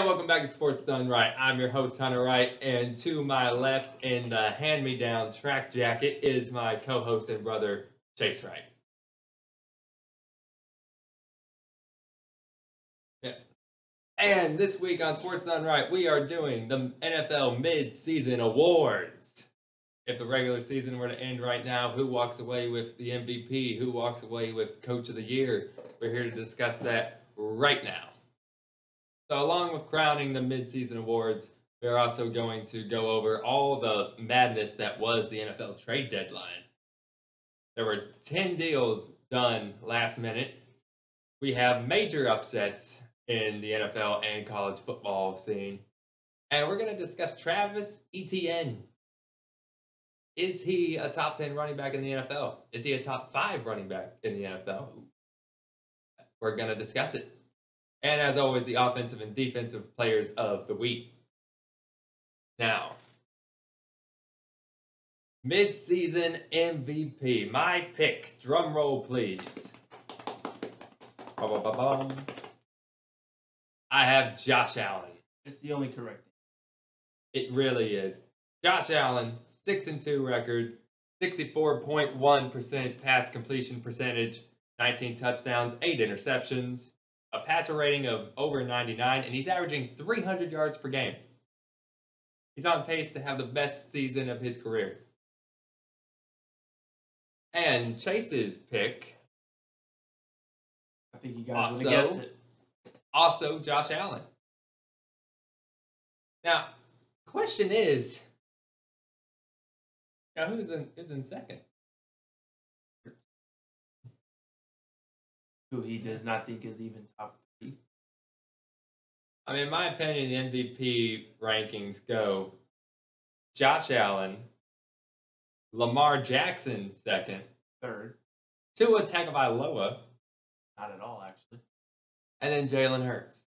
welcome back to Sports Done Right. I'm your host, Hunter Wright, and to my left in the hand-me-down track jacket is my co-host and brother, Chase Wright. Yeah. And this week on Sports Done Right, we are doing the NFL Midseason Awards. If the regular season were to end right now, who walks away with the MVP? Who walks away with Coach of the Year? We're here to discuss that right now. So along with crowning the midseason awards, we're also going to go over all the madness that was the NFL trade deadline. There were 10 deals done last minute. We have major upsets in the NFL and college football scene. And we're going to discuss Travis Etienne. Is he a top 10 running back in the NFL? Is he a top 5 running back in the NFL? We're going to discuss it. And as always, the offensive and defensive players of the week. Now, mid-season MVP. My pick. Drum roll, please. Ba-ba-ba-bum. I have Josh Allen. It's the only correct thing. It really is. Josh Allen, 6-2 record, 64.1% pass completion percentage, 19 touchdowns, 8 interceptions, a passer rating of over 99, and he's averaging 300 yards per game. He's on pace to have the best season of his career. And Chase's pick. I think you guys would have guessed it. Also, Josh Allen. Now, question is, now who's in second? Who he does not think is even top 3. I mean, in my opinion, the MVP rankings go Josh Allen, Lamar Jackson second, third, Tua Tagovailoa, not at all actually, and then Jalen Hurts.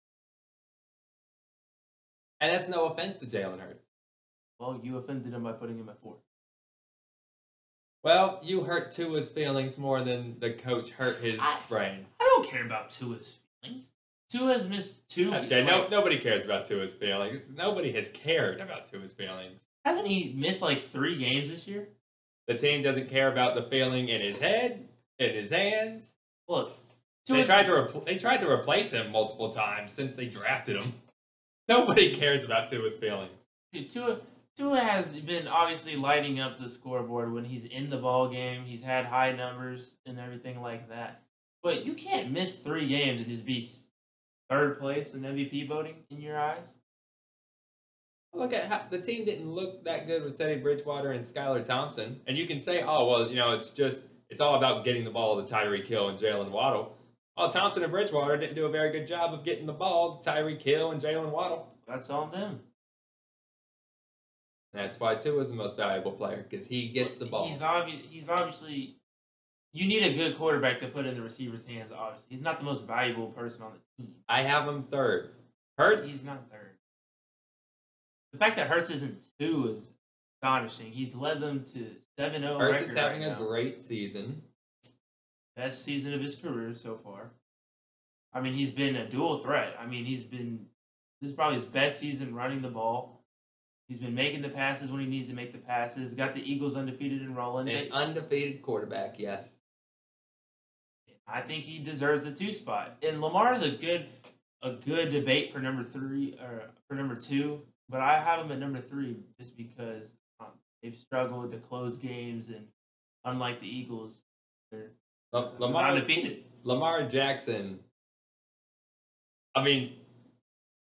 And that's no offense to Jalen Hurts. Well, you offended him by putting him at 4th. Well, you hurt Tua's feelings more than the coach hurt his brain. I don't care about Tua's feelings. Tua's missed 2. That's okay. Nobody cares about Tua's feelings. Nobody has cared about Tua's feelings. Hasn't he missed like 3 games this year? The team doesn't care about the feeling in his head, in his hands. Look, they tried to replace him multiple times since they drafted him. Nobody cares about Tua's feelings. Dude, Tua has been obviously lighting up the scoreboard when he's in the ball game. He's had high numbers and everything like that. But you can't miss 3 games and just be 3rd place in MVP voting in your eyes. Look at how the team didn't look that good with Teddy Bridgewater and Skylar Thompson. And you can say, oh, well, it's all about getting the ball to Tyreek Hill and Jalen Waddle. Well, Thompson and Bridgewater didn't do a very good job of getting the ball to Tyreek Hill and Jalen Waddle. That's on them. That's why Tua is the most valuable player, because he gets the ball. He's obviously... You need a good quarterback to put in the receiver's hands, obviously. He's not the most valuable person on the team. I have him 3rd. Hurts? He's not 3rd. The fact that Hurts isn't 2 is astonishing. He's led them to 7-0 Hurts is having a great season. Best season of his career so far. I mean, he's been a dual threat. I mean, this is probably his best season running the ball. He's been making the passes when he needs to make the passes. Got the Eagles undefeated and rolling. An undefeated quarterback, yes. I think he deserves a 2 spot. And Lamar is a good debate for number 3 or for number 2, but I have him at number 3 just because they've struggled to close games, and unlike the Eagles, they're undefeated. Lamar Jackson. I mean,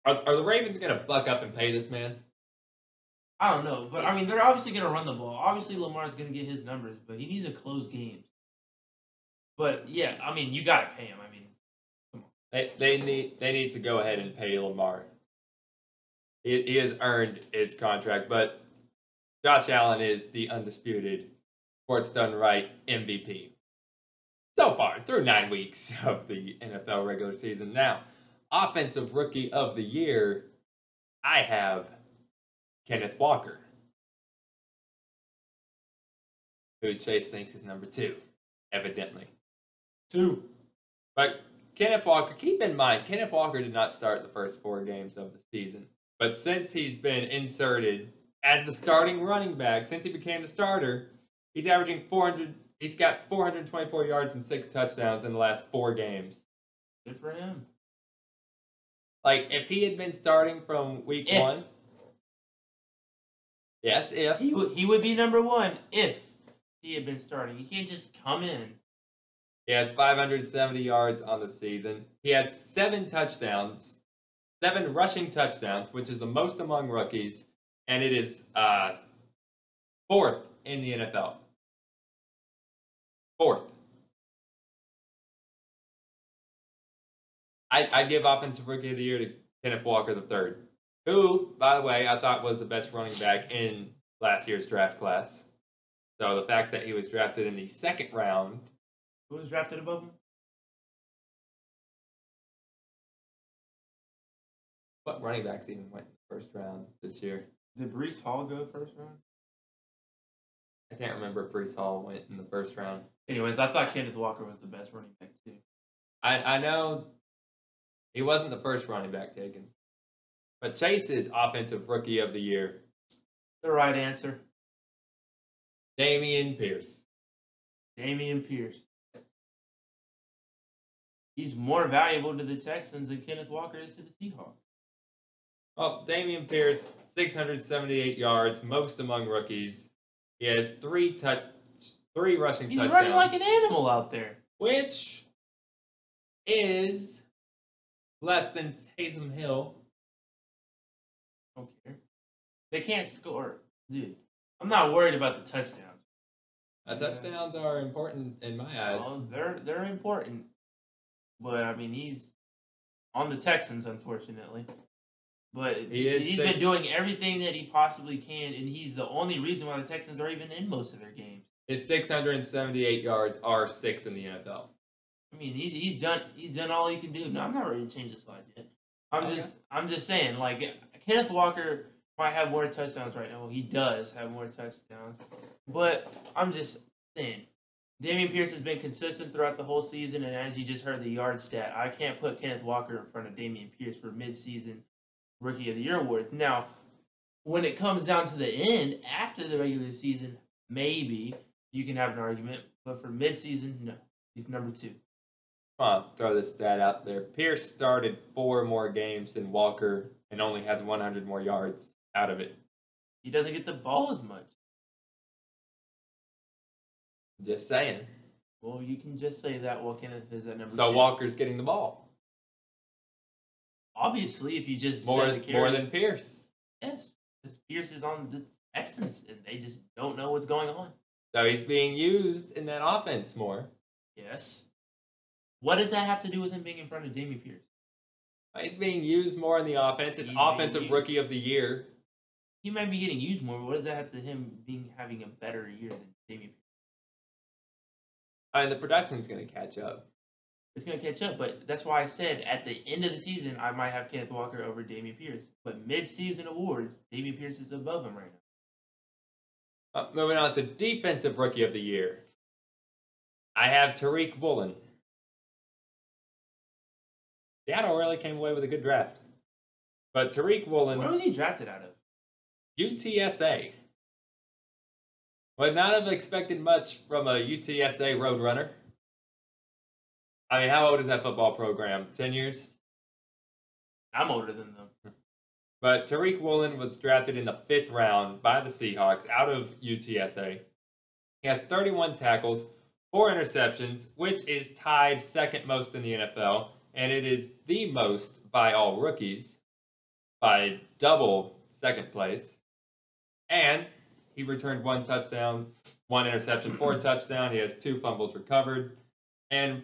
are the Ravens going to buck up and pay this man? I don't know, but I mean, they're obviously going to run the ball. Obviously, Lamar's going to get his numbers, but he needs to close games. But yeah, I mean, you got to pay him. I mean, come on. They need to go ahead and pay Lamar. He has earned his contract, but Josh Allen is the undisputed Sports Done Right MVP so far through 9 weeks of the NFL regular season. Now, Offensive Rookie of the Year, I have Kenneth Walker, who Chase thinks is number 2, evidently. 2. But Kenneth Walker, keep in mind, Kenneth Walker did not start the first 4 games of the season. But since he's been inserted as the starting running back, since he became the starter, he's averaging 400. He's got 424 yards and 6 touchdowns in the last 4 games. Good for him. Like, if he had been starting from week 1. Yes, if. He would be number 1 if he had been starting. You can't just come in. He has 570 yards on the season. He has 7 touchdowns, 7 rushing touchdowns, which is the most among rookies, and it is 4th in the NFL. 4th. I give Offensive Rookie of the Year to Kenneth Walker III, who, by the way, I thought was the best running back in last year's draft class. So the fact that he was drafted in the 2nd round. Who was drafted above him? What running backs even went in the 1st round this year? Did Breece Hall go first round? I can't remember if Breece Hall went in the 1st round. Anyways, I thought Kenneth Walker was the best running back too. I know he wasn't the first running back taken. But Chase is Offensive Rookie of the Year. The right answer. Dameon Pierce. Dameon Pierce. He's more valuable to the Texans than Kenneth Walker is to the Seahawks. Well, Dameon Pierce, 678 yards, most among rookies. He has 3 rushing touchdowns. He's running like an animal out there. Which is less than Taysom Hill. Don't care. They can't score. Dude, I'm not worried about the touchdowns. Touchdowns are important in my eyes. Well, they're important. But, I mean, he's on the Texans, unfortunately. But he's been doing everything that he possibly can, and he's the only reason why the Texans are even in most of their games. His 678 yards are 6th in the NFL. I mean, he's done all he can do. No, I'm not ready to change the slides yet. I'm just saying, like, Kenneth Walker might have more touchdowns right now. Well, he does have more touchdowns. But I'm just saying, Dameon Pierce has been consistent throughout the whole season, and as you just heard the yard stat, I can't put Kenneth Walker in front of Dameon Pierce for midseason Rookie of the Year awards. Now, when it comes down to the end, after the regular season, maybe you can have an argument, but for midseason, no. He's number 2. I'll throw this stat out there. Pierce started 4 more games than Walker and only has 100 more yards out of it. He doesn't get the ball as much. Just saying. Well, you can just say that while Kenneth is at number 2. So Walker's getting the ball. Obviously, if you just more than Pierce. Yes, because Pierce is on the Texans, and they just don't know what's going on. So he's being used in that offense more. Yes. What does that have to do with him being in front of Dameon Pierce? He's being used more in the offense. It's Offensive Rookie of the Year. He might be getting used more, but what does that have to him having a better year than Dameon Pierce? I mean, the production's going to catch up. It's going to catch up, but that's why I said at the end of the season, I might have Kenneth Walker over Dameon Pierce. But mid-season awards, Dameon Pierce is above him right now. Moving on to Defensive Rookie of the Year. I have Tariq Woolen. Seattle really came away with a good draft. But Tariq Woolen... Where was he drafted out of? UTSA. Would not have expected much from a UTSA Roadrunner. I mean, how old is that football program? 10 years? I'm older than them. But Tariq Woolen was drafted in the 5th round by the Seahawks out of UTSA. He has 31 tackles, 4 interceptions, which is tied 2nd most in the NFL, and it is the most by all rookies, by double 2nd place. And he returned 1 touchdown, 1 interception, 4 touchdowns. He has 2 fumbles recovered, and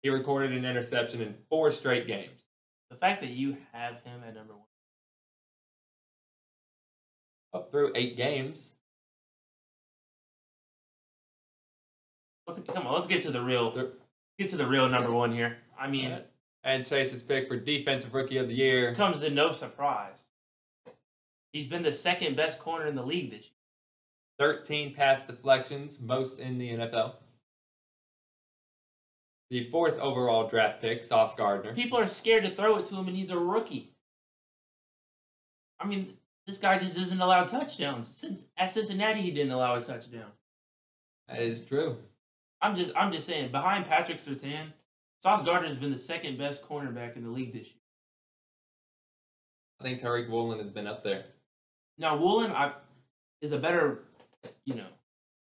he recorded an interception in 4 straight games. The fact that you have him at number 1. Up through 8 games. Come on, let's get to the real number 1 here. I mean, and Chase's pick for Defensive Rookie of the Year comes to no surprise. He's been the 2nd best corner in the league this year. 13 pass deflections, most in the NFL. the 4th overall draft pick, Sauce Gardner. People are scared to throw it to him, and he's a rookie. I mean, this guy just doesn't allow touchdowns. Since at Cincinnati, he didn't allow a touchdown. That is true. I'm just saying, behind Patrick Surtain, Sauce Gardner has been the second best cornerback in the league this year. I think Tariq Woolen has been up there. Now, Woolen is a better,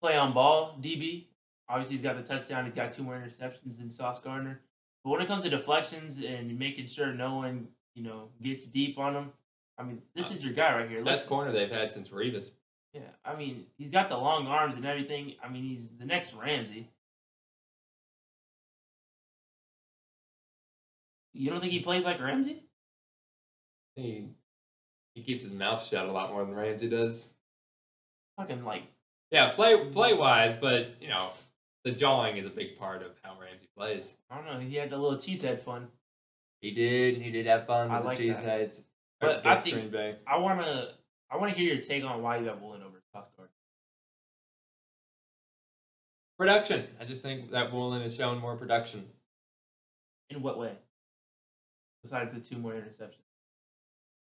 play on ball DB. Obviously, he's got the touchdown. He's got 2 more interceptions than Sauce Gardner. But when it comes to deflections and making sure no one, gets deep on him, I mean, this is your guy right here. Best corner they've had since Revis. Yeah, I mean, he's got the long arms and everything. I mean, he's the next Ramsey. You don't think he plays like Ramsey? He keeps his mouth shut a lot more than Ramsey does. Fucking like. Yeah, play wise, but the jawing is a big part of how Ramsey plays. I don't know. He had the little cheesehead fun. He did have fun with the cheeseheads. But I think I wanna hear your take on why you got Woolen over Sauce Gardner. Production. I just think that Woolen has shown more production. In what way? Besides the 2 more interceptions.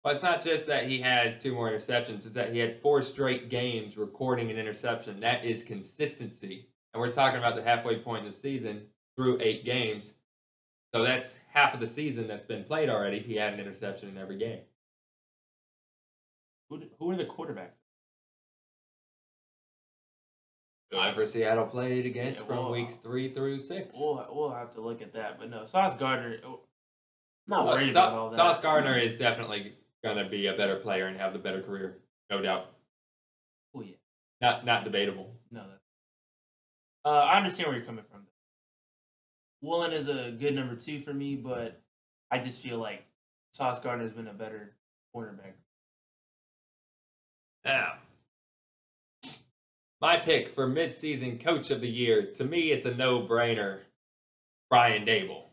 Well, it's not just that he has 2 more interceptions. It's that he had 4 straight games recording an interception. That is consistency. And we're talking about the halfway point in the season through 8 games. So that's half of the season that's been played already. He had an interception in every game. Who are the quarterbacks? Whoever Seattle played against from weeks 3 through 6. We'll have to look at that. But no, Sauce Gardner, not worried about all that. Sauce Gardner is definitely going to be a better player and have the better career. No doubt. Oh, yeah. Not debatable. No. I understand where you're coming from. Woolen is a good number 2 for me, but I just feel like Sauce Gardner has been a better cornerback. Now, my pick for midseason coach of the year, to me, it's a no-brainer. Brian Daboll.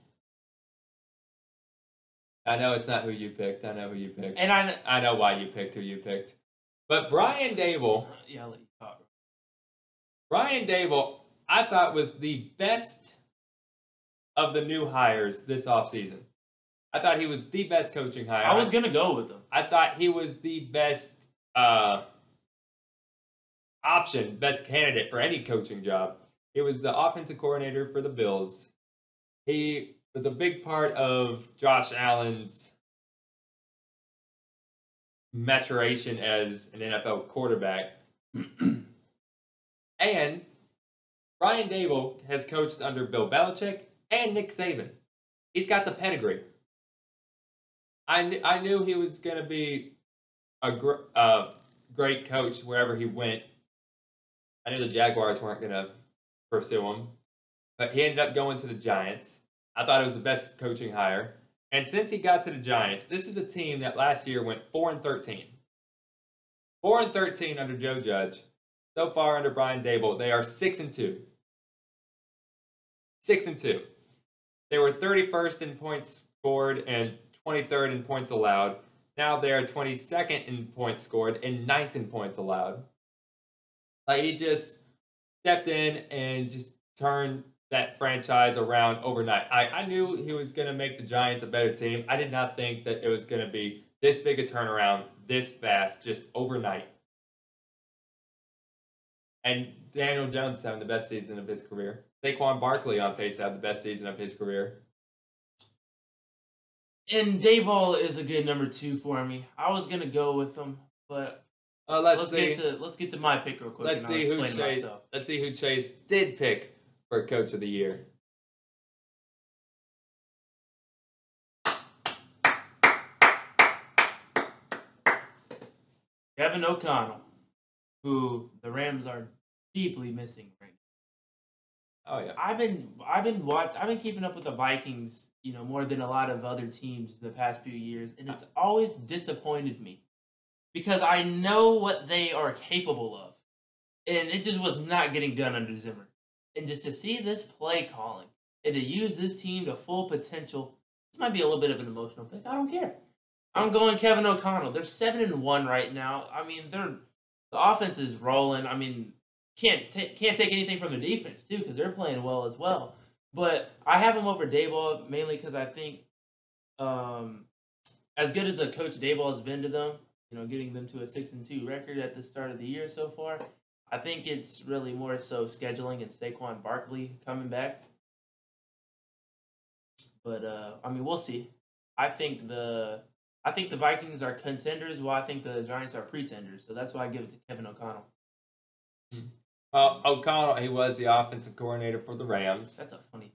I know it's not who you picked. I know who you picked. And I know why you picked who you picked. But Brian Daboll. Yeah, I'll let you talk. Brian Daboll, I thought was the best of the new hires this offseason. I thought he was the best coaching hire. I was going to go with him. I thought he was the best option, best candidate for any coaching job. He was the offensive coordinator for the Bills. He was a big part of Josh Allen's maturation as an NFL quarterback. And Brian Daboll has coached under Bill Belichick and Nick Saban. He's got the pedigree. I knew he was going to be a great coach wherever he went. I knew the Jaguars weren't going to pursue him. But he ended up going to the Giants. I thought it was the best coaching hire. And since he got to the Giants, this is a team that last year went 4-13. 4-13 under Joe Judge. So far under Brian Daboll, they are 6-2. 6-2. They were 31st in points scored and 23rd in points allowed. Now they are 22nd in points scored and 9th in points allowed. Like, he just stepped in and just turned that franchise around overnight. I knew he was going to make the Giants a better team. I did not think that it was going to be this big a turnaround this fast, just overnight. And Daniel Jones is having the best season of his career. Saquon Barkley on pace to have the best season of his career. And Daboll is a good number 2 for me. I was gonna go with him, but let's get to my pick real quick. Let's see who Chase did pick for Coach of the Year. Kevin O'Connell, who the Rams are deeply missing right now. Oh yeah. I've been keeping up with the Vikings, more than a lot of other teams the past few years, and it's always disappointed me because I know what they are capable of, and it just was not getting done under Zimmer. And just to see this play calling and to use this team to full potential, this might be a little bit of an emotional pick. I don't care. I'm going Kevin O'Connell. They're 7-1 right now. I mean, the offense is rolling. I mean, can't take anything from the defense too because they're playing well as well. But I have him over Daboll mainly because I think, as good as a coach Daboll has been to them, getting them to a 6-2 record at the start of the year so far, I think it's really more so scheduling and Saquon Barkley coming back. But I mean, we'll see. I think the Vikings are contenders, while I think the Giants are pretenders. So that's why I give it to Kevin O'Connell. Well, O'Connell, he was the offensive coordinator for the Rams. That's a funny.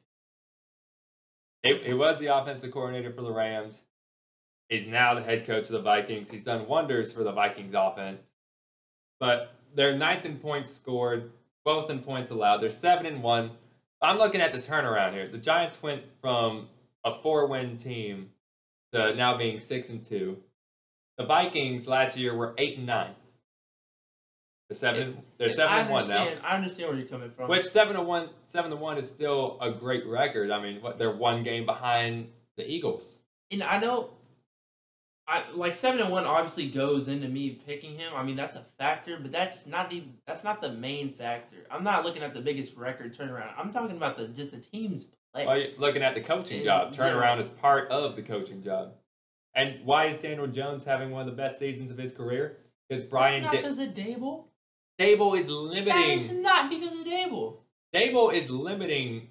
He was the offensive coordinator for the Rams. He's now the head coach of the Vikings. He's done wonders for the Vikings offense. But they're 9th in points scored, 12th in points allowed. They're 7-1. I'm looking at the turnaround here. The Giants went from a 4-win team to now being 6-2. The Vikings last year were 8-9. They're 7-1 now. I understand where you're coming from. Which 7-1 is still a great record. I mean, they're one game behind the Eagles. And I know, like 7-1 obviously goes into me picking him. I mean, that's a factor, but that's not the main factor. I'm not looking at the biggest record turnaround. I'm talking about just the team's play. Well, you're looking at the coaching job. Turnaround is part of the coaching job. And why is Daniel Jones having one of the best seasons of his career? Because It's not because of Daboll. Daboll is limiting. That is not because of Daboll. Daboll is limiting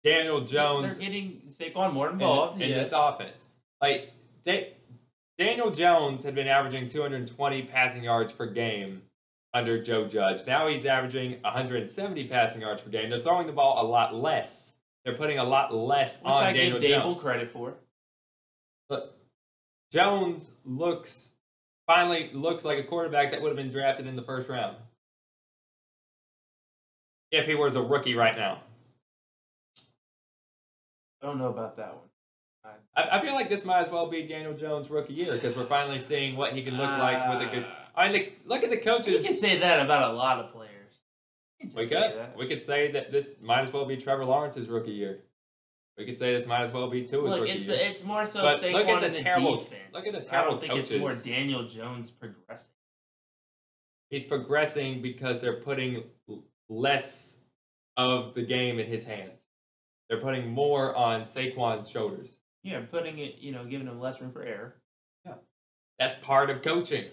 Daniel Jones. They're getting Saquon more involved in this offense. Like Daniel Jones had been averaging 220 passing yards per game under Joe Judge. Now he's averaging 170 passing yards per game. They're throwing the ball a lot less. They're putting a lot less on Daniel Jones. Which I give Daboll credit for. Look, Jones finally looks like a quarterback that would have been drafted in the first round if he was a rookie right now. I don't know about that one. I feel like this might as well be Daniel Jones' rookie year because we're finally seeing what he can look like with a good. I mean, look at the coaches. You can say that about a lot of players. We could say that this might as well be Trevor Lawrence's rookie year. We could say this might as well be Tua's rookie year. It's more so Saquon in the defense. Look at the terrible I don't think coaches. It's more Daniel Jones progressing. He's progressing because they're putting less of the game in his hands. They're putting more on Saquon's shoulders. Yeah, putting it, giving him less room for error. Yeah. That's part of coaching.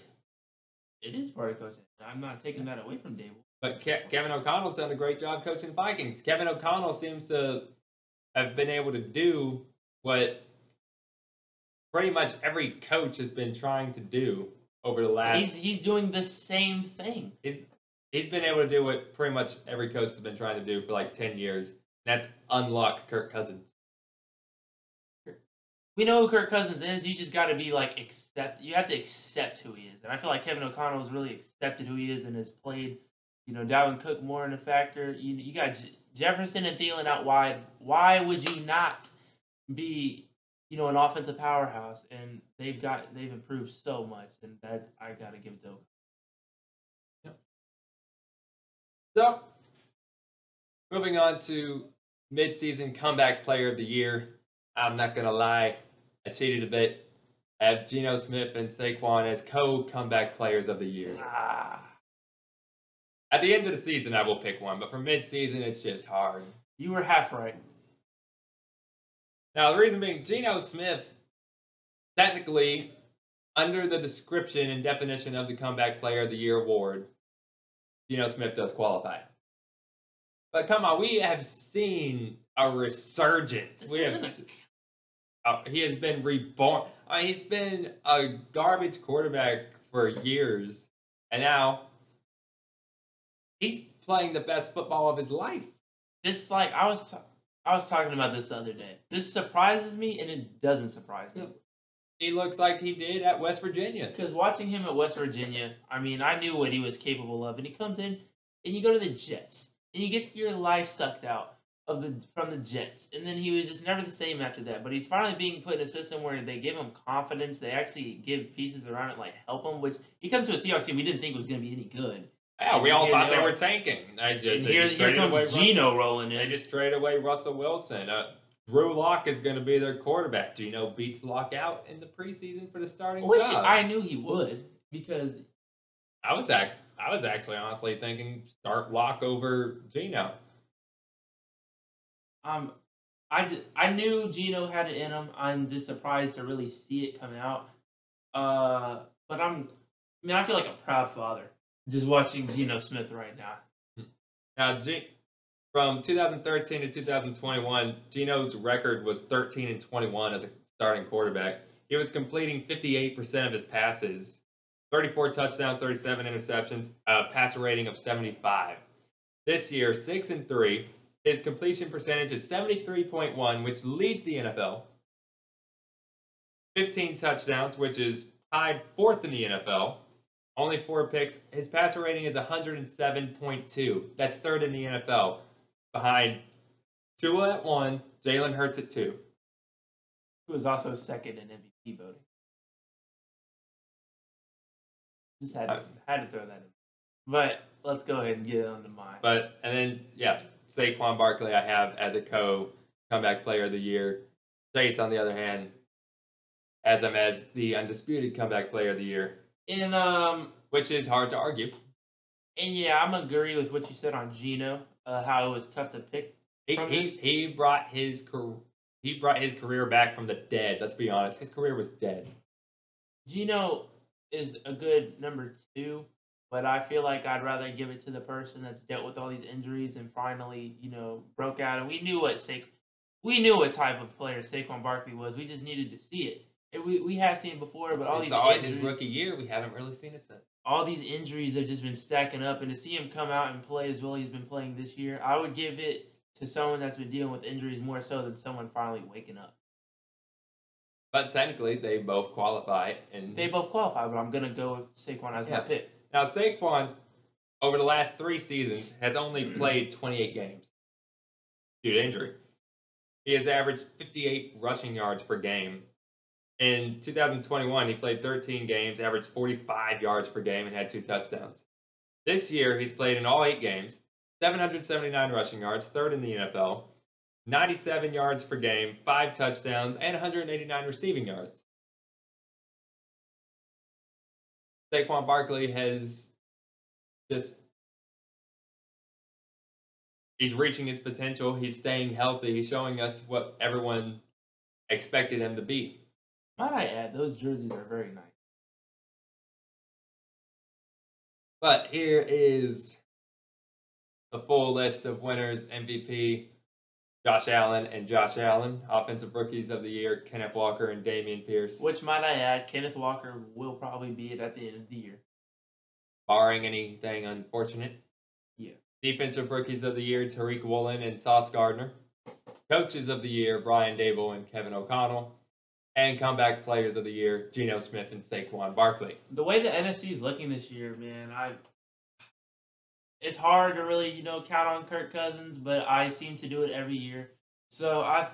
It is part of coaching. I'm not taking that away from Daboll. But Kevin O'Connell's done a great job coaching Vikings. Kevin O'Connell seems to have been able to do what pretty much every coach has been trying to do over the last. He's doing the same thing. He's been able to do what pretty much every coach has been trying to do for like 10 years. And that's unlock Kirk Cousins. We know who Kirk Cousins is. You just got to be you have to accept who he is. And I feel like Kevin O'Connell has really accepted who he is and has played, Dalvin Cook more in a factor. You got Jefferson and Thielen out wide. Why would you not be, an offensive powerhouse? And they've improved so much, and that I got to give it to them. Yep. So, moving on to midseason comeback player of the year. I'm not going to lie, I cheated a bit. I have Geno Smith and Saquon as co-comeback players of the year. At the end of the season, I will pick one, but for mid-season, it's just hard. You were half right. Now, the reason being, Geno Smith, technically, under the description and definition of the Comeback Player of the Year award, Geno Smith does qualify. But come on, we have seen a resurgence. He has been reborn. He's been a garbage quarterback for years, and now he's playing the best football of his life. I was talking about this the other day. This surprises me, and it doesn't surprise me. He looks like he did at West Virginia. Because watching him at West Virginia, I mean, I knew what he was capable of, and he comes in, and you go to the Jets, and you get your life sucked out from the Jets, and then he was just never the same after that. But he's finally being put in a system where they give him confidence. They actually give pieces around it, help him. Which he comes to a Seahawks team we didn't think was going to be any good. Yeah, we all thought they were tanking. Here comes Geno rolling in. They just traded away Russell Wilson. Drew Lock is going to be their quarterback. Geno beats Lock out in the preseason for the starting job. Which I knew he would, because I was actually honestly thinking start Lock over Geno. I knew Geno had it in him. I'm just surprised to really see it come out. But I feel like a proud father just watching Geno Smith right now. Now, from 2013 to 2021, Geno's record was 13-21 as a starting quarterback. He was completing 58% of his passes, 34 touchdowns, 37 interceptions, a passer rating of 75. This year, 6-3. His completion percentage is 73.1, which leads the NFL. 15 touchdowns, which is tied fourth in the NFL. Only 4 picks. His passer rating is 107.2. That's third in the NFL, behind Tua at 1, Jalen Hurts at 2. Who was also second in MVP voting. Just had to throw that in. But let's go ahead and get on to mine. And then, yes, Saquon Barkley I have as a comeback player of the year. Chase, on the other hand, has him as the undisputed comeback player of the year. Which is hard to argue. And yeah, I'm agree with what you said on Geno, how it was tough to pick. He brought his career back from the dead. Let's be honest, his career was dead. Geno is a good number 2, but I feel like I'd rather give it to the person that's dealt with all these injuries and finally, broke out. And we knew what type of player Saquon Barkley was. We just needed to see it. And we have seen it before, but we saw it his rookie year. We haven't really seen it since. All these injuries have just been stacking up, and to see him come out and play as well as he's been playing this year, I would give it to someone that's been dealing with injuries more so than someone finally waking up. But technically, they both qualify. But I'm going to go with Saquon as my pick. Now, Saquon, over the last 3 seasons, has only played 28 games due to injury. He has averaged 58 rushing yards per game. In 2021, he played 13 games, averaged 45 yards per game, and had 2 touchdowns. This year, he's played in all 8 games, 779 rushing yards, third in the NFL, 97 yards per game, 5 touchdowns, and 189 receiving yards. Saquon Barkley has he's reaching his potential. He's staying healthy. He's showing us what everyone expected him to be. Might I add, those jerseys are very nice. But here is the full list of winners: MVP, Josh Allen and Josh Allen. Offensive Rookies of the Year, Kenneth Walker and Dameon Pierce. Which, might I add, Kenneth Walker will probably be it at the end of the year. Barring anything unfortunate. Yeah. Defensive Rookies of the Year, Tariq Woolen and Sauce Gardner. Coaches of the Year, Brian Dable and Kevin O'Connell. And Comeback Players of the Year, Geno Smith and Saquon Barkley. The way the NFC is looking this year, man, it's hard to really, count on Kirk Cousins, but I seem to do it every year. So I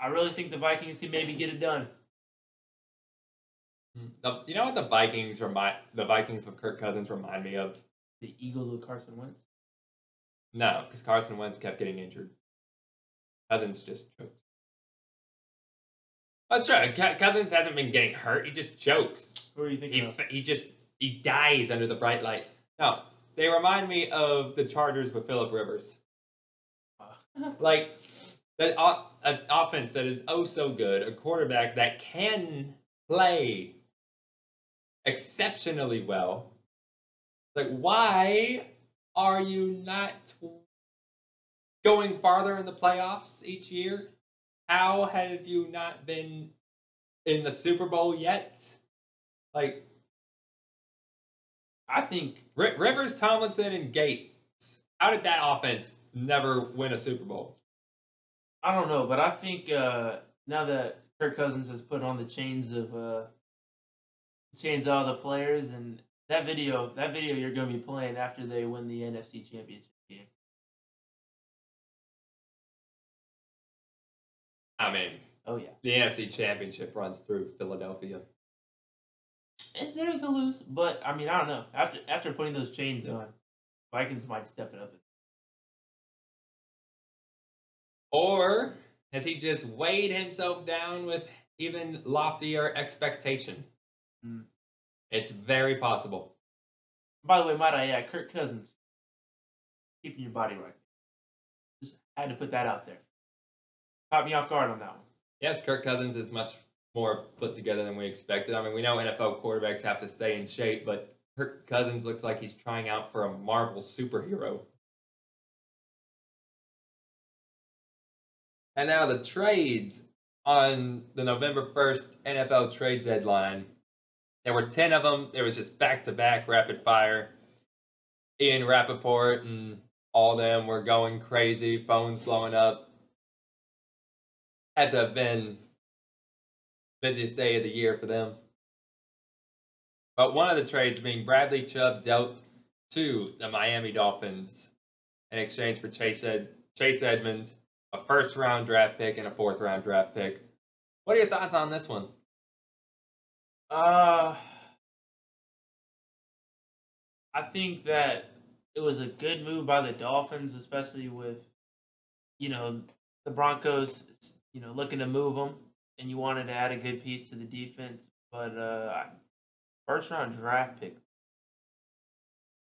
really think the Vikings can maybe get it done. You know what the Vikings with Kirk Cousins remind me of? The Eagles with Carson Wentz? No, because Carson Wentz kept getting injured. Cousins just chokes. That's true. Cousins hasn't been getting hurt. He just chokes. Who are you thinking of? He dies under the bright lights. No, they remind me of the Chargers with Phillip Rivers. Like, an offense that is oh so good, a quarterback that can play exceptionally well. Like, why are you not going farther in the playoffs each year? How have you not been in the Super Bowl yet? Like, I think Rivers, Tomlinson, and Gates. How did that offense never win a Super Bowl? I don't know, but I think now that Kirk Cousins has put on the chains of all the players, and that video you're going to be playing after they win the NFC Championship game. I mean, oh yeah, the NFC Championship runs through Philadelphia. It's theirs to lose, but I mean, I don't know. After putting those chains on, Vikings might step it up. Or has he just weighed himself down with even loftier expectation? It's very possible. By the way, might I add, Kirk Cousins, keeping your body right. Just had to put that out there. Caught me off guard on that one. Yes, Kirk Cousins is much more put together than we expected. I mean, we know NFL quarterbacks have to stay in shape, but Kirk Cousins looks like he's trying out for a Marvel superhero. And now the trades on the November 1st NFL trade deadline. There were 10 of them. There was just back-to-back rapid fire. Ian Rappaport and all them were going crazy, phones blowing up. Had to have been busiest day of the year for them. But one of the trades being Bradley Chubb dealt to the Miami Dolphins in exchange for Chase Edmonds, a first-round draft pick, and a fourth-round draft pick. What are your thoughts on this one? I think that it was a good move by the Dolphins, especially with, the Broncos, looking to move them, and you wanted to add a good piece to the defense. But first round draft pick,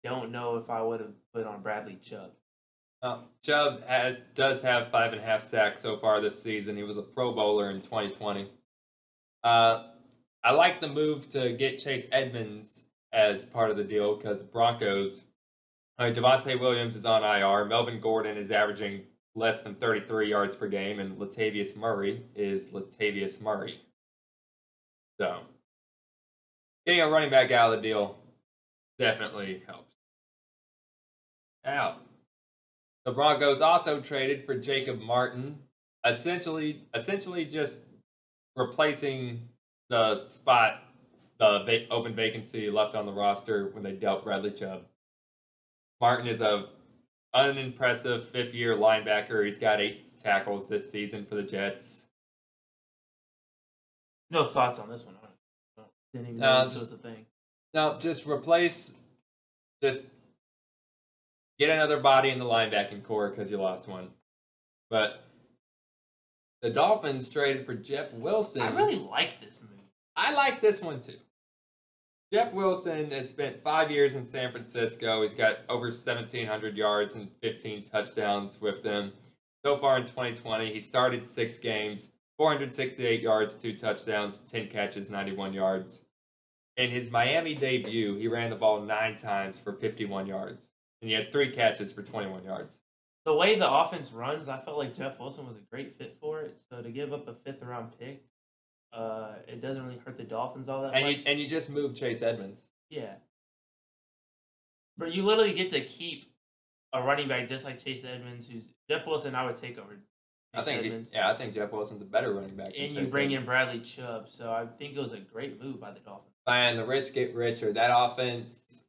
don't know if I would have put on Bradley Chubb. Chubb does have 5.5 sacks so far this season. He was a Pro Bowler in 2020. I like the move to get Chase Edmonds as part of the deal because Broncos. Javonte Williams is on IR. Melvin Gordon is averaging less than 33 yards per game, and Latavius Murray is Latavius Murray. So, getting a running back out of the deal definitely helps. Now, the Broncos also traded for Jacob Martin, essentially just replacing the spot, the open vacancy left on the roster when they dealt Bradley Chubb. Martin is a unimpressive fifth-year linebacker. He's got 8 tackles this season for the Jets. No thoughts on this one. I didn't even know this was a thing. No, just get another body in the linebacking core because you lost one. But the Dolphins traded for Jeff Wilson. I really like this move. I like this one too. Jeff Wilson has spent 5 years in San Francisco. He's got over 1,700 yards and 15 touchdowns with them. So far in 2020, he started 6 games, 468 yards, 2 touchdowns, 10 catches, 91 yards. In his Miami debut, he ran the ball 9 times for 51 yards, and he had 3 catches for 21 yards. The way the offense runs, I felt like Jeff Wilson was a great fit for it. So to give up a 5th-round pick, it doesn't really hurt the Dolphins all that much. And you just moved Chase Edmonds. Yeah. But you literally get to keep a running back just like Chase Edmonds, who's Jeff Wilson I would take over Edmonds. I think Jeff Wilson's a better running back. And you bring in Bradley Chubb, so I think it was a great move by the Dolphins. And the rich get richer. That offense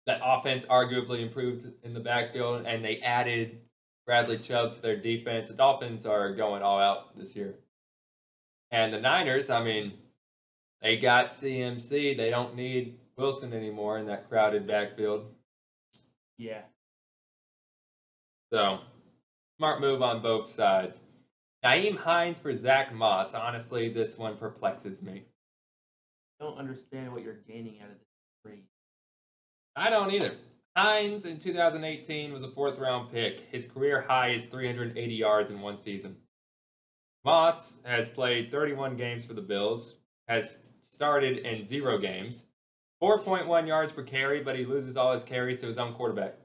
arguably improves in the backfield, and they added Bradley Chubb to their defense. The Dolphins are going all out this year. And the Niners, I mean, they got CMC. They don't need Wilson anymore in that crowded backfield. Yeah. So, smart move on both sides. Nyheim Hines for Zach Moss. Honestly, this one perplexes me. I don't understand what you're gaining out of this trade. I don't either. Hines in 2018 was a 4th-round pick. His career high is 380 yards in one season. Moss has played 31 games for the Bills, has started in 0 games, 4.1 yards per carry, but he loses all his carries to his own quarterback.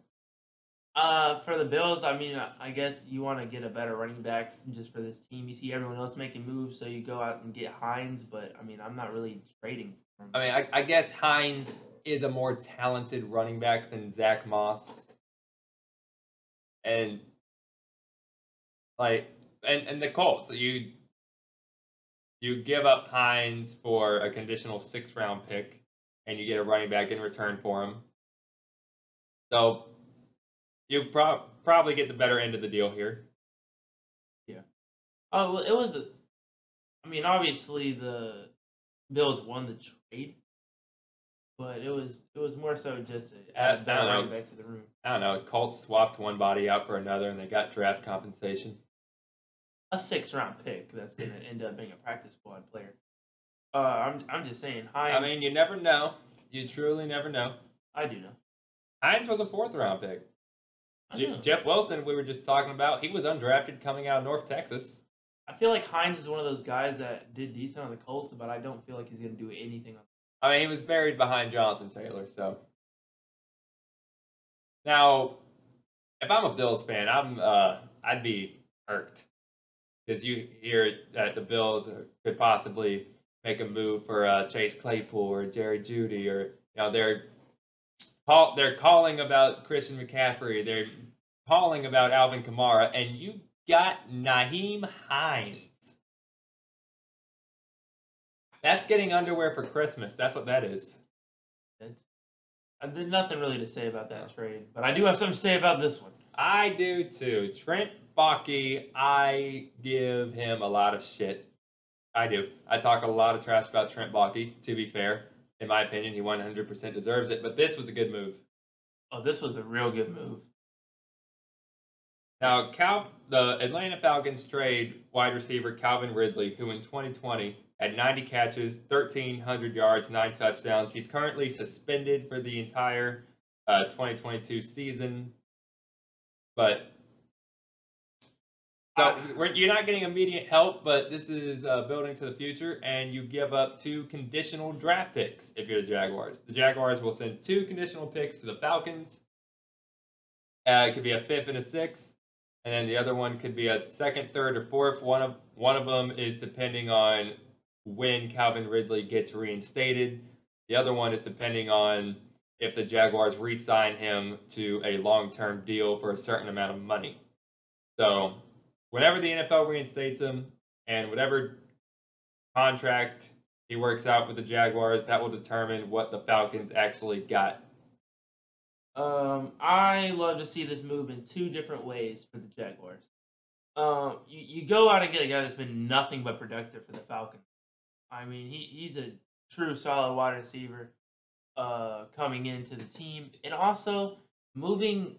For the Bills, I mean, I guess you want to get a better running back just for this team. You see everyone else making moves, so you go out and get Hines, but, I mean, I'm not really trading for him. I mean, I guess Hines is a more talented running back than Zach Moss. And, and the Colts, so you give up Hines for a conditional 6th-round pick, and you get a running back in return for him. So you probably get the better end of the deal here. Yeah. Oh, well, it was obviously the Bills won the trade, but it was more so just to add a better running back to the room. I don't know. Colts swapped one body out for another, and they got draft compensation. A 6th-round pick that's going to end up being a practice squad player. I'm just saying, Hines. I mean, you never know. You truly never know. I do know. Hines was a 4th-round pick. Jeff Wilson, we were just talking about, he was undrafted coming out of North Texas. I feel like Hines is one of those guys that did decent on the Colts, but I don't feel like he's going to do anything. I mean, he was buried behind Jonathan Taylor, so. Now, if I'm a Bills fan, I'd be irked because you hear that the Bills could possibly make a move for Chase Claypool or Jerry Jeudy, or they're calling about Christian McCaffrey, they're calling about Alvin Kamara, and you got Nyheim Hines. That's getting underwear for Christmas. That's what that is. There's nothing really to say about that trade, but I do have something to say about this one. I do too. Trent Baalke, I give him a lot of shit. I do. I talk a lot of trash about Trent Baalke, to be fair. In my opinion, he 100% deserves it, but this was a good move. Oh, this was a real good move. Now, the Atlanta Falcons trade wide receiver Calvin Ridley, who in 2020 had 90 catches, 1,300 yards, 9 touchdowns. He's currently suspended for the entire 2022 season. But so you're not getting immediate help, but this is building to the future, and you give up 2 conditional draft picks if you're the Jaguars. The Jaguars will send 2 conditional picks to the Falcons. It could be a 5th and a 6th, and then the other one could be a 2nd, 3rd, or 4th. One of them is depending on when Calvin Ridley gets reinstated. The other one is depending on if the Jaguars re-sign him to a long-term deal for a certain amount of money. So whenever the NFL reinstates him and whatever contract he works out with the Jaguars, that will determine what the Falcons actually got. I love to see this move in 2 different ways for the Jaguars. You go out and get a guy that's been nothing but productive for the Falcons. I mean, he's a true solid wide receiver coming into the team. And also, moving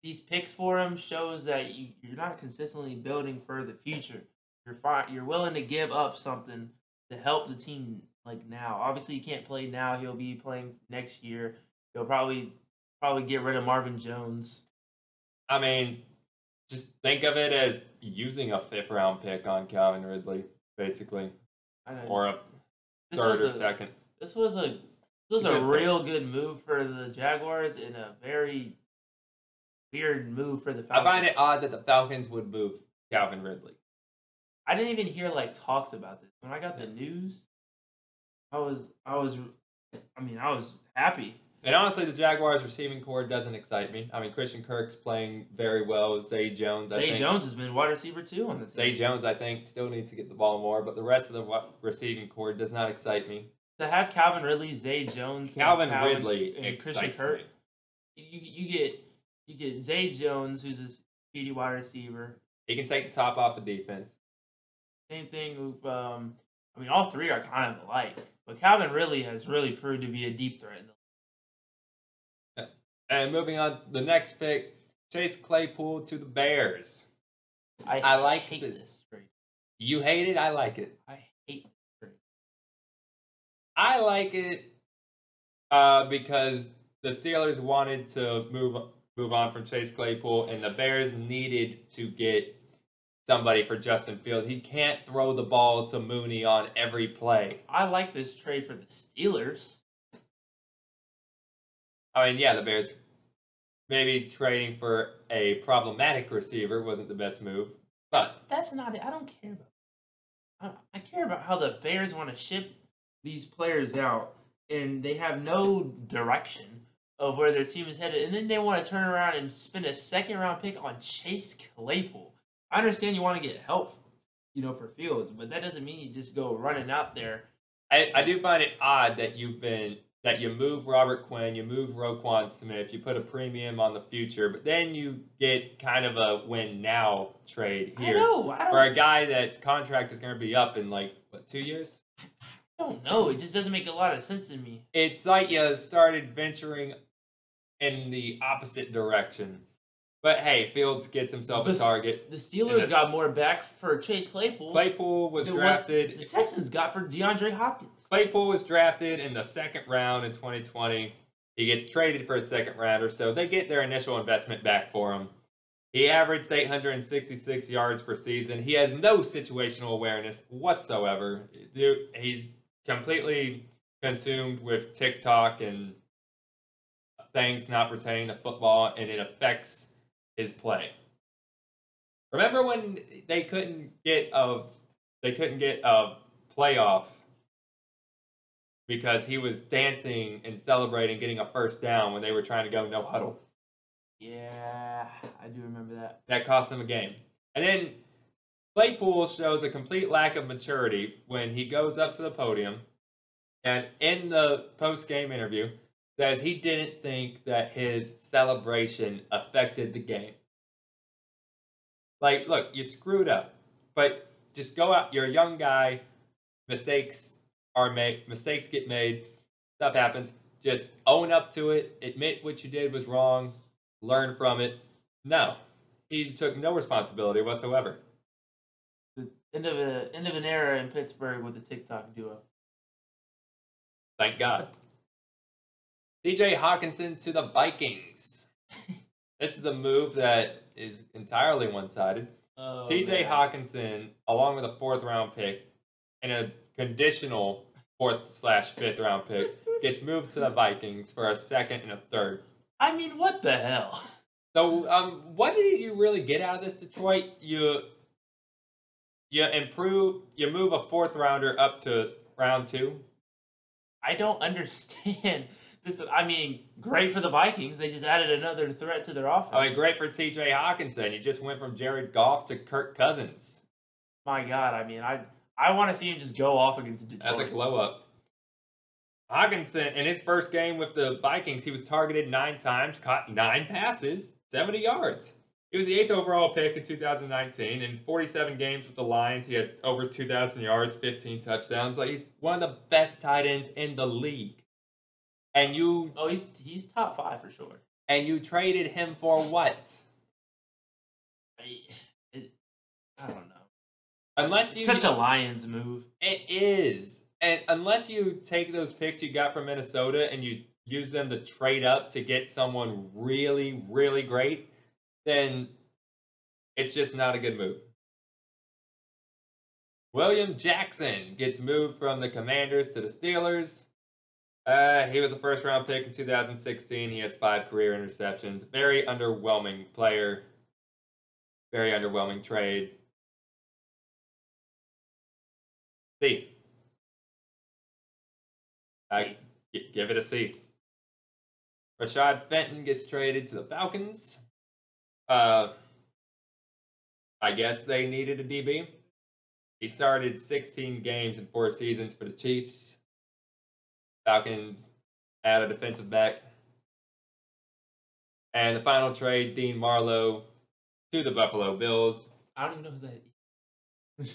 these picks for him shows that you're not consistently building for the future. You're willing to give up something to help the team like now. Obviously, he can't play now. He'll be playing next year. He'll probably get rid of Marvin Jones. I mean, just think of it as using a 5th round pick on Calvin Ridley, basically, or a 3rd or 2nd. This was a real good move for the Jaguars and a very weird move for the Falcons. I find it odd that the Falcons would move Calvin Ridley. I didn't even hear talks about this. When I got the news, I was happy. And honestly, the Jaguars receiving core doesn't excite me. I mean, Christian Kirk's playing very well. Zay Jones, I think. Zay Jones has been wide receiver 2 on the team. Zay Jones, I think, still needs to get the ball more, but the rest of the receiving core does not excite me. To have Calvin Ridley, Zay Jones, Calvin Ridley and Christian Kirk, you get Zay Jones, who's a speedy wide receiver. He can take the top off the defense. Same thing with, all 3 are kind of alike, but Calvin Ridley has really proved to be a deep threat. And moving on, the next pick, Chase Claypool to the Bears. I like this trade. You hate it? I like it. I hate this trade. I like it because the Steelers wanted to move on from Chase Claypool, and the Bears needed to get somebody for Justin Fields. He can't throw the ball to Mooney on every play. I like this trade for the Steelers. I mean, yeah, the Bears maybe trading for a problematic receiver wasn't the best move. But that's not it. I don't care about it. I care about how the Bears want to ship these players out, and they have no direction of where their team is headed. And then they want to turn around and spend a 2nd-round pick on Chase Claypool. I understand you want to get help, for Fields, but that doesn't mean you just go running out there. I do find it odd that you move Robert Quinn, you move Roquan Smith, you put a premium on the future, but then you get kind of a win now trade here for a guy that's contract is going to be up in 2 years? I don't know. It just doesn't make a lot of sense to me. It's like you started venturing in the opposite direction. But hey, Fields gets himself a target. The Steelers got more back for Chase Claypool. Claypool was drafted. The Texans got for DeAndre Hopkins. Claypool was drafted in the 2nd round in 2020. He gets traded for a 2nd rounder, so they get their initial investment back for him. He averaged 866 yards per season. He has no situational awareness whatsoever. Dude, he's completely consumed with TikTok and things not pertaining to football, and it affects his play. Remember when they couldn't get a playoff because he was dancing and celebrating getting a first down when they were trying to go no huddle? Yeah, I do remember that. That cost them a game. And then Claypool shows a complete lack of maturity when he goes up to the podium and in the post-game interview says he didn't think that his celebration affected the game. Like, look, you screwed up, but just go out. You're a young guy. Mistakes are made. Mistakes get made. Stuff happens. Just own up to it. Admit what you did was wrong. Learn from it. No, he took no responsibility whatsoever. The end of an era in Pittsburgh with the TikTok duo. Thank God. TJ Hawkinson to the Vikings. This is a move that is entirely one-sided. Oh, TJ man. Hawkinson, along with a 4th-round pick and a conditional 4th/5th round pick, gets moved to the Vikings for a 2nd and a 3rd. I mean, what the hell? So, what did you really get out of this, Detroit? You move a 4th rounder up to round 2. I don't understand this. I mean, great for the Vikings. They just added another threat to their offense. I mean, great for TJ Hawkinson. You just went from Jared Goff to Kirk Cousins. My God, I mean, I want to see him just go off against Detroit. That's a glow up. Hawkinson, in his first game with the Vikings, he was targeted 9 times, caught 9 passes, 70 yards. He was the 8th overall pick in 2019. In 47 games with the Lions, he had over 2,000 yards, 15 touchdowns. Like, he's one of the best tight ends in the league. And you... Oh, he's top 5 for sure. And you traded him for what? I don't know. Unless you... Such a Lions move. It is. And unless you take those picks you got from Minnesota and you use them to trade up to get someone really, really great, then it's just not a good move. William Jackson gets moved from the Commanders to the Steelers. He was a 1st-round pick in 2016. He has 5 career interceptions. Very underwhelming player. Very underwhelming trade. C. Give it a C. Rashad Fenton gets traded to the Falcons. I guess they needed a DB. He started 16 games in 4 seasons for the Chiefs. Falcons add a defensive back. And the final trade, Dean Marlowe to the Buffalo Bills. I don't even know who that is.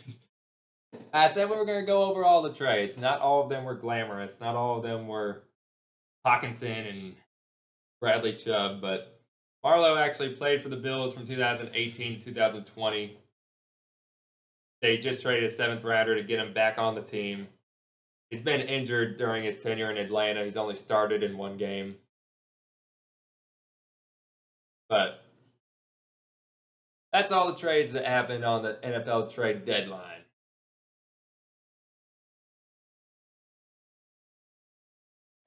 I said we were going to go over all the trades. Not all of them were glamorous. Not all of them were Hawkinson and Bradley Chubb. But Marlowe actually played for the Bills from 2018 to 2020. They just traded a 7th rounder to get him back on the team. He's been injured during his tenure in Atlanta. He's only started in 1 game. But that's all the trades that happened on the NFL trade deadline.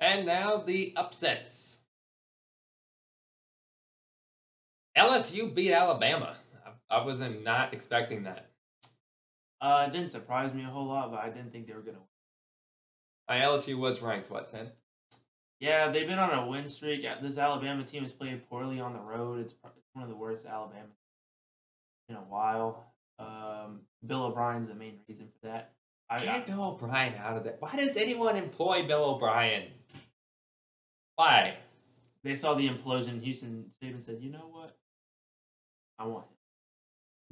And now the upsets. LSU beat Alabama. I was not expecting that. It didn't surprise me a whole lot, but I didn't think they were going to win. LSU was ranked, what, 10th? Yeah, they've been on a win streak. This Alabama team has played poorly on the road. It's one of the worst Alabama in a while. Bill O'Brien's the main reason for that. Get Bill O'Brien out of that. Why does anyone employ Bill O'Brien? Why? They saw the implosion in Houston State and said, you know what? I want him.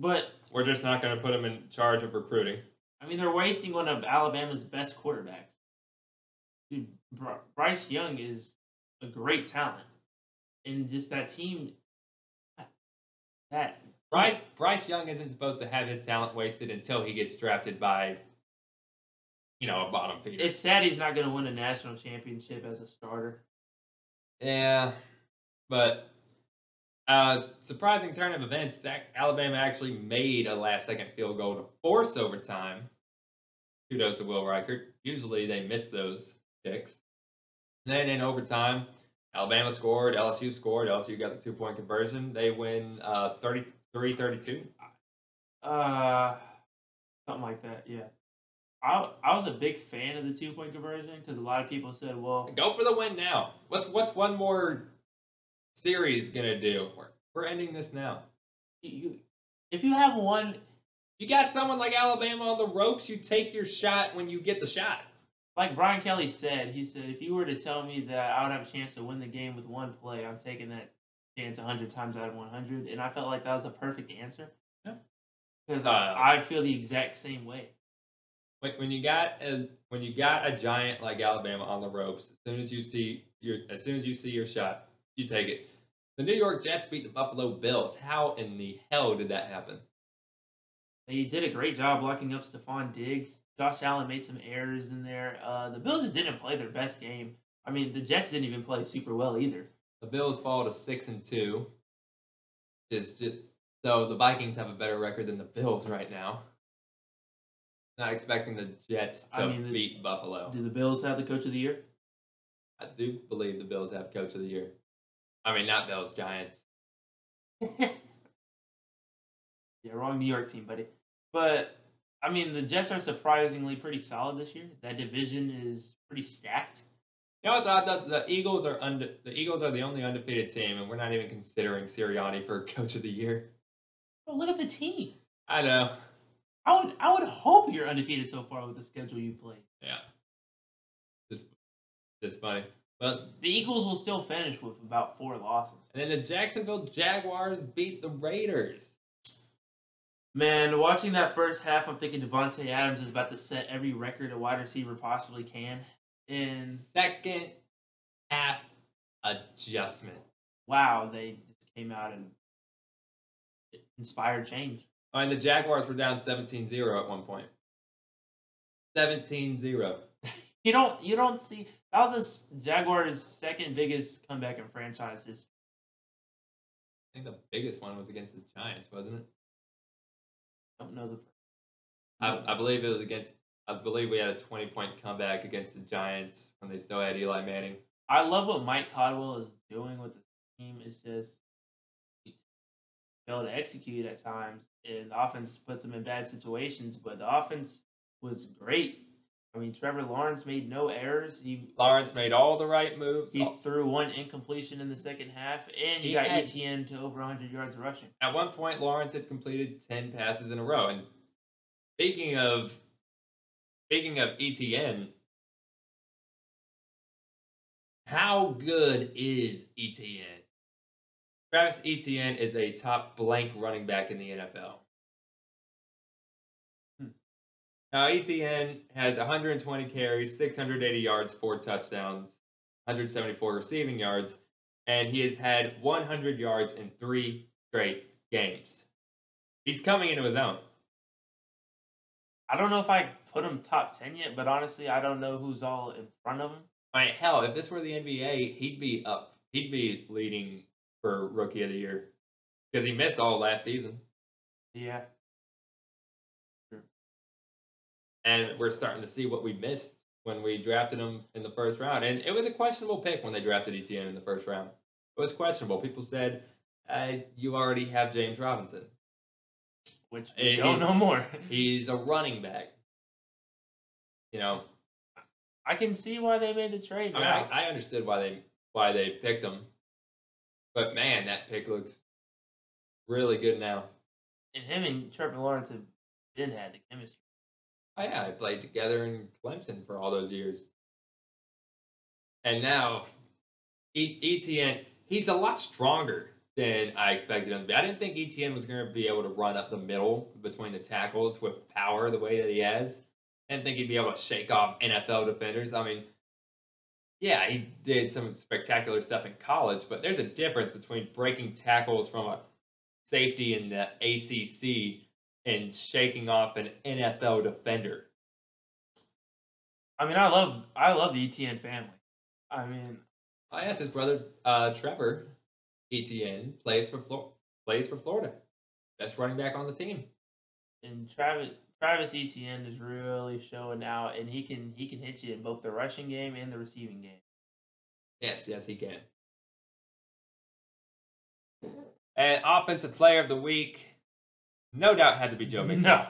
But we're just not going to put him in charge of recruiting. I mean, they're wasting one of Alabama's best quarterbacks. Dude, Bryce Young is a great talent. And just that team, Bryce Young isn't supposed to have his talent wasted until he gets drafted by, a bottom feeder. It's sad he's not going to win a national championship as a starter. Yeah, but Surprising turn of events. Alabama actually made a last-second field goal to force overtime. Kudos to Will Reichert. Usually they miss those kicks. Then in overtime, Alabama scored, LSU scored. LSU got the 2-point conversion. They win 33-32. Something like that. Yeah. I was a big fan of the 2-point conversion because a lot of people said, "Well, Go for the win now." What's one more series gonna do? We're ending this now. if you have one, You got someone like Alabama on the ropes. You take your shot when you get the shot. like Brian Kelly said, he said, if you were to tell me that I would have a chance to win the game with one play, I'm taking that chance 100 times out of 100. And I felt like that was a perfect answer. Yeah. Because I feel the exact same way. When you got a giant like Alabama on the ropes, as soon as you see your shot, you take it. The New York Jets beat the Buffalo Bills. How in the hell did that happen? They did a great job blocking up Stephon Diggs. Josh Allen made some errors in there. The Bills just didn't play their best game. I mean, the Jets didn't even play super well either. The Bills fall to 6-2. Just so the Vikings have a better record than the Bills right now. Not expecting the Jets to beat Buffalo. Do the Bills have the Coach of the Year? I do believe the Bills have Coach of the Year. I mean, not Bills, Giants. Yeah, wrong New York team, buddy. But I mean, the Jets are surprisingly pretty solid this year. That division is pretty stacked. You know what's odd? The Eagles are the only undefeated team, and we're not even considering Sirianni for Coach of the Year. Bro, look at the team. I know. I would hope you're undefeated so far with the schedule you played. Yeah. Just funny. But the Eagles will still finish with about 4 losses. And then the Jacksonville Jaguars beat the Raiders. Man, watching that first half, I'm thinking Devontae Adams is about to set every record a wide receiver possibly can. And second half adjustment. Wow, they just came out and inspired change. I mean, the Jaguars were down 17-0 at one point. 17-0. You don't see that was the Jaguars' second biggest comeback in franchise history. I think the biggest one was against the Giants, wasn't it? Don't know the. I believe it was against. I believe we had a 20-point comeback against the Giants when they still had Eli Manning. I love what Mike Caldwell is doing with the team. It's just failed to execute at times, and the offense puts them in bad situations. But the offense was great. I mean, Trevor Lawrence made no errors. Lawrence made all the right moves. He threw one incompletion in the second half, and he got Etienne to over 100 yards rushing. At one point, Lawrence had completed 10 passes in a row. And speaking of Etienne, how good is Etienne? Travis Etienne is a top blank running back in the NFL. Now, Etienne has 120 carries, 680 yards, 4 touchdowns, 174 receiving yards, and he has had 100 yards in 3 straight games. He's coming into his own. I don't know if I put him top 10 yet, but honestly, I don't know who's all in front of him. I mean, hell, if this were the NBA, he'd be up. He'd be leading for Rookie of the Year because he missed all last season. Yeah. Sure. And we're starting to see what we missed when we drafted him in the first round. And it was a questionable pick when they drafted Etienne in the first round. It was questionable. People said, you already have James Robinson. Which we don't know more. He's a running back. You know. I can see why they made the trade. I mean, I understood why they picked him. But, man, that pick looks really good now. And him and Trevor Lawrence have had the chemistry. Oh, yeah, I played together in Clemson for all those years. And now, Etienne, he's a lot stronger than I expected him to be. I didn't think Etienne was going to be able to run up the middle between the tackles with power the way that he has. I didn't think he'd be able to shake off NFL defenders. I mean, yeah, he did some spectacular stuff in college, but there's a difference between breaking tackles from a safety in the ACC and shaking off an NFL defender. I mean, I love the Etienne family. I mean, I asked his brother Trevor. Etienne plays for Florida. Best running back on the team. And Travis Etienne is really showing out, and he can hit you in both the rushing game and the receiving game. Yes, he can. And offensive player of the week, no doubt had to be Joe Mixon.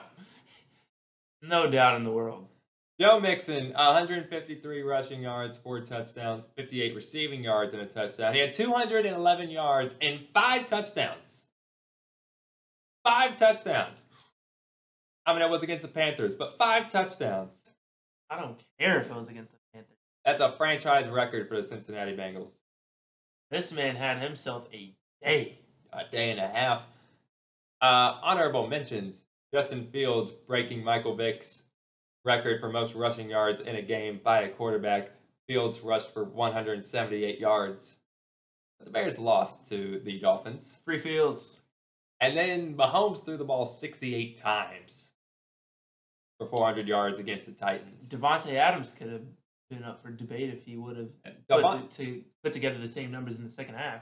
No doubt in the world. Joe Mixon, 153 rushing yards, 4 touchdowns, 58 receiving yards, and a touchdown. He had 211 yards and 5 touchdowns. 5 touchdowns. I mean, it was against the Panthers, but 5 touchdowns. I don't care if it was against the Panthers. That's a franchise record for the Cincinnati Bengals. This man had himself a day. A day and a half. Honorable mentions, Justin Fields breaking Michael Vick's record for most rushing yards in a game by a quarterback. Fields rushed for 178 yards. The Bears lost to the Dolphins. Free Fields. And then Mahomes threw the ball 68 times for 400 yards against the Titans. Devontae Adams could have been up for debate if he would have put together the same numbers in the second half.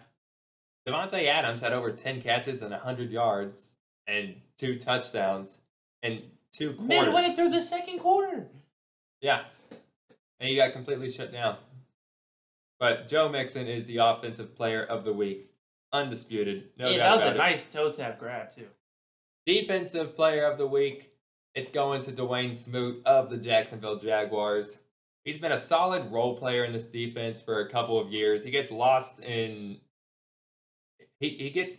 Devontae Adams had over 10 catches and 100 yards and 2 touchdowns and 2 quarters. Midway through the second quarter. Yeah. And he got completely shut down. But Joe Mixon is the offensive player of the week. Undisputed. No doubt that was about a it. nice toe tap grab, too. Defensive player of the week. It's going to Dwayne Smoot of the Jacksonville Jaguars. He's been a solid role player in this defense for a couple of years. He gets lost in... He gets,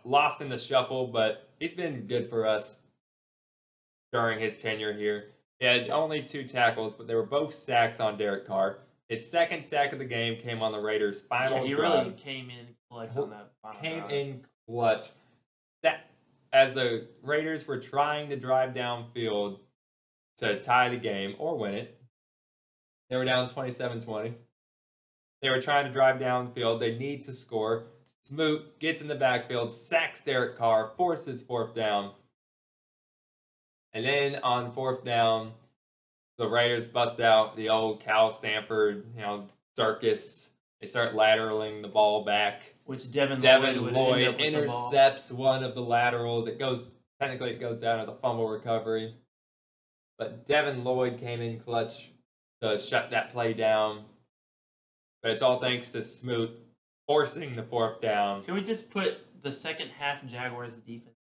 lost in the shuffle, but he's been good for us during his tenure here. He had only 2 tackles, but they were both sacks on Derek Carr. His second sack of the game came on the Raiders' final drive. He really came in clutch on that final drive. Came in clutch. As the Raiders were trying to drive downfield to tie the game or win it. They were down 27-20. They were trying to drive downfield. They need to score. Smoot gets in the backfield, sacks Derek Carr, forces 4th down. And then on 4th down, the Raiders bust out the old Cal Stanford, circus. They start lateraling the ball back. Which Devin Lloyd intercepts one of the laterals. It goes down as a fumble recovery. But Devin Lloyd came in clutch to shut that play down. But it's all thanks to Smoot forcing the 4th down. Can we just put the second half Jaguars defense?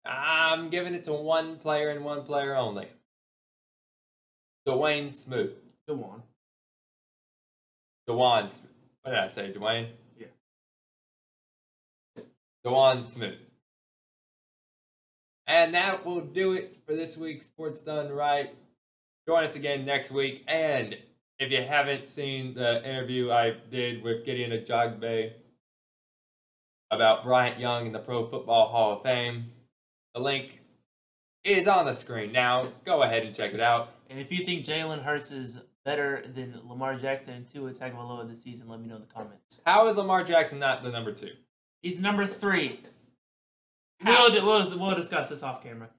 I'm giving it to one player and one player only. Dwayne Smoot. Dewan. What did I say, Dwayne? Yeah. Dwayne Smoot. And that will do it for this week's Sports Done Right. Join us again next week. And if you haven't seen the interview I did with Gideon Ajagbe about Bryant Young in the Pro Football Hall of Fame, the link is on the screen now. Go ahead and check it out. And if you think Jalen Hurts is better than Lamar Jackson and Tua Tagovailoa this season, let me know in the comments. How is Lamar Jackson not the number 2? He's number 3. We'll discuss this off camera.